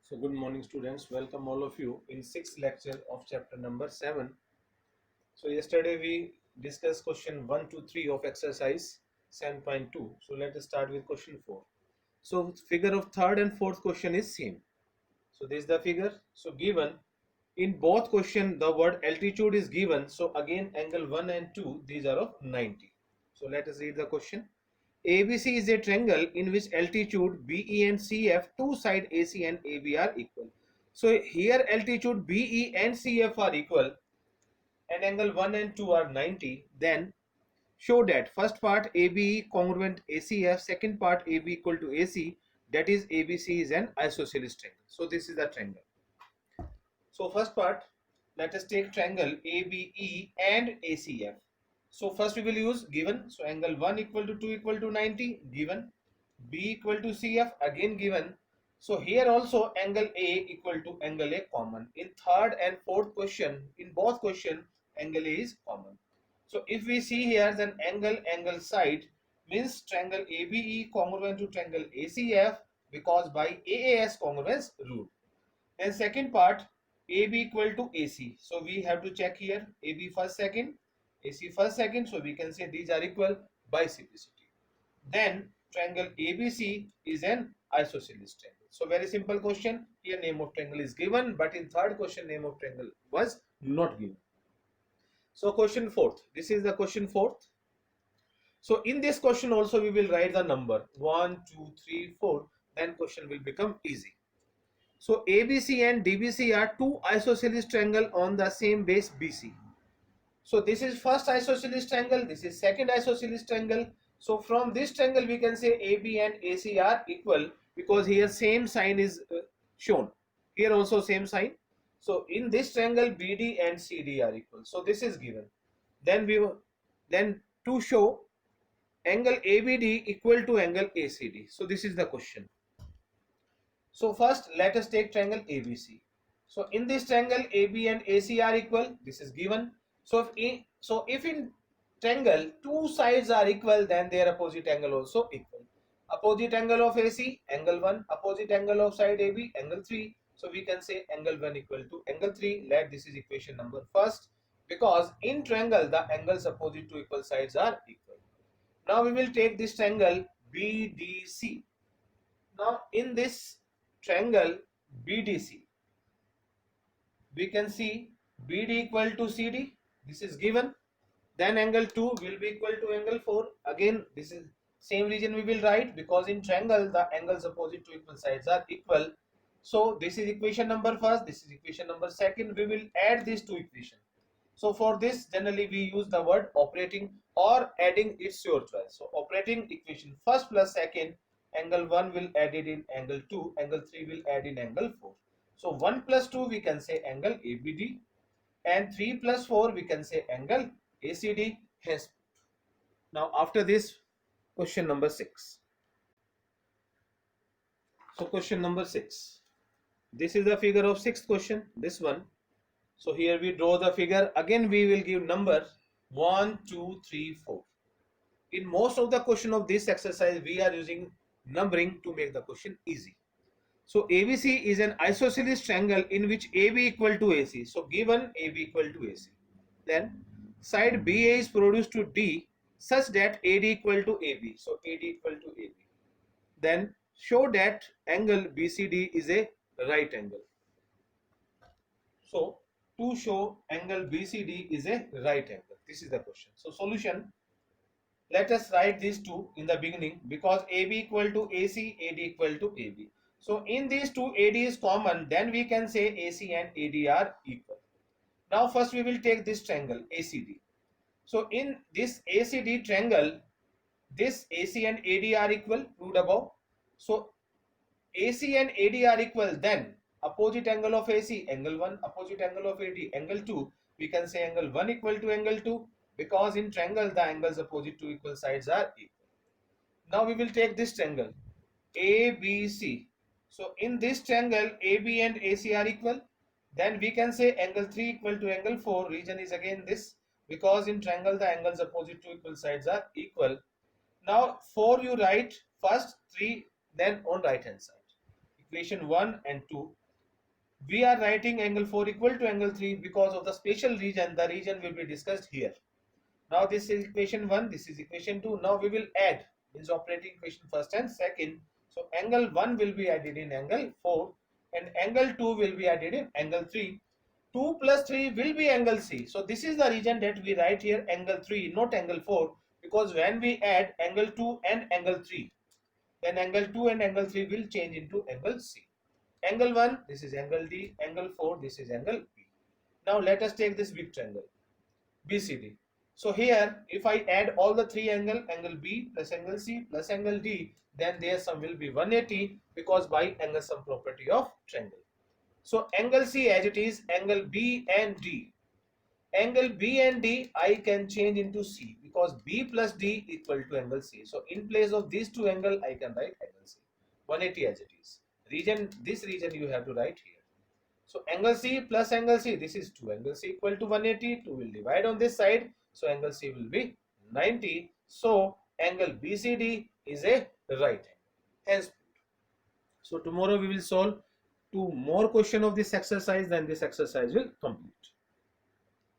So good morning students, welcome all of you in sixth lecture of chapter number 7. So yesterday we discussed question 1 to 3 of exercise 7.2. So let us start with question 4. So figure of third and fourth question is same. So this is the figure. So given in both question the word altitude is given. So again angle 1 and 2 these are of 90. So let us read the question. ABC is a triangle in which altitude BE and CF, two sides AC and AB are equal. So here altitude BE and CF are equal and angle 1 and 2 are 90. Then show that first part ABE congruent ACF, second part AB equal to AC, that is ABC is an isosceles triangle. So this is the triangle. So first part, let us take triangle ABE and ACF. So first we will use given. So angle 1 equal to 2 equal to 90 given. B equal to CF again given. So here also angle A equal to angle A common. In third and fourth question, in both question angle A is common. So if we see here then angle side means triangle ABE congruent to triangle ACF because by AAS congruence rule. Then second part AB equal to AC. So we have to check here AB first second, AC first second. So we can say these are equal by simplicity. Then triangle ABC is an isosceles triangle. So very simple question. Here name of triangle is given, but in third question name of triangle was not given. So question fourth. This is the question fourth. So in this question also we will write the number 1, 2, 3, 4. Then question will become easy. So ABC and DBC are two isosceles triangle on the same base BC. So this is first isosceles triangle, this is second isosceles triangle. So from this triangle we can say AB and AC are equal because here same sign is shown. Here also same sign. So in this triangle BD and CD are equal. So this is given. Then to show angle ABD equal to angle ACD. So this is the question. So first let us take triangle ABC. So in this triangle AB and AC are equal. This is given. So if in triangle two sides are equal, then their opposite angle also equal. Opposite angle of AC angle 1, opposite angle of side AB angle 3. So we can say angle 1 equal to angle 3. Let this is equation number first, because in triangle the angles opposite to equal sides are equal. Now we will take this triangle BDC. Now in this triangle BDC, we can see BD equal to CD. This is given. Then angle 2 will be equal to angle 4. Again, this is same reason we will write because in triangle the angles opposite to equal sides are equal. So this is equation number first. This is equation number second. We will add these two equations. So for this generally we use the word operating or adding, it's your choice. So operating equation first plus second, angle 1 will add it in angle 2, angle 3 will add in angle 4. So 1 plus 2 we can say angle ABD and 3 plus 4 we can say angle ACD. Hence, now after this question number 6. So question number 6. This is the figure of sixth question, this one. So here we draw the figure. Again we will give number 1, 2, 3, 4. In most of the question of this exercise we are using numbering to make the question easy. So ABC is an isosceles triangle in which AB equal to AC. So given AB equal to AC. Then side BA is produced to D such that AD equal to AB. So AD equal to AB. Then show that angle BCD is a right angle. So to show angle BCD is a right angle. This is the question. So solution. Let us write these two in the beginning because AB equal to AC, AD equal to AB. So in these two AD is common, then we can say AC and AD are equal. Now first we will take this triangle ACD. So in this ACD triangle, this AC and AD are equal, proved above. So AC and AD are equal, then opposite angle of AC angle 1, opposite angle of AD angle 2. We can say angle 1 equal to angle 2 because in triangle the angles opposite to equal sides are equal. Now we will take this triangle ABC. So in this triangle AB and AC are equal, then we can say angle 3 equal to angle 4. Reason is again this because in triangle the angles opposite to equal sides are equal. Now 4 you write first, 3 then on right hand side. equation 1 and 2. We are writing angle 4 equal to angle 3 because of the spatial region. The region will be discussed here. Now this is equation 1, this is equation 2. Now we will add, means operating equation first and second. So angle 1 will be added in angle 4 and angle 2 will be added in angle 3. 2 plus 3 will be angle C. So this is the region that we write here angle 3, not angle 4, because when we add angle 2 and angle 3, then angle 2 and angle 3 will change into angle C. Angle 1, this is angle D, angle 4, this is angle B. Now let us take this big triangle BCD. So here, if I add all the three angle B plus angle C plus angle D, then their sum will be 180 because by angle sum property of triangle. So angle C as it is, angle B and D. Angle B and D I can change into C because B plus D equal to angle C. So in place of these two angle, I can write angle C. 180 as it is. This region you have to write here. So angle C plus angle C, this is 2 angle C equal to 180. 2 will divide on this side. So angle C will be 90. So angle BCD is a right angle. Hence, so tomorrow we will solve 2 more questions of this exercise. Then this exercise will complete.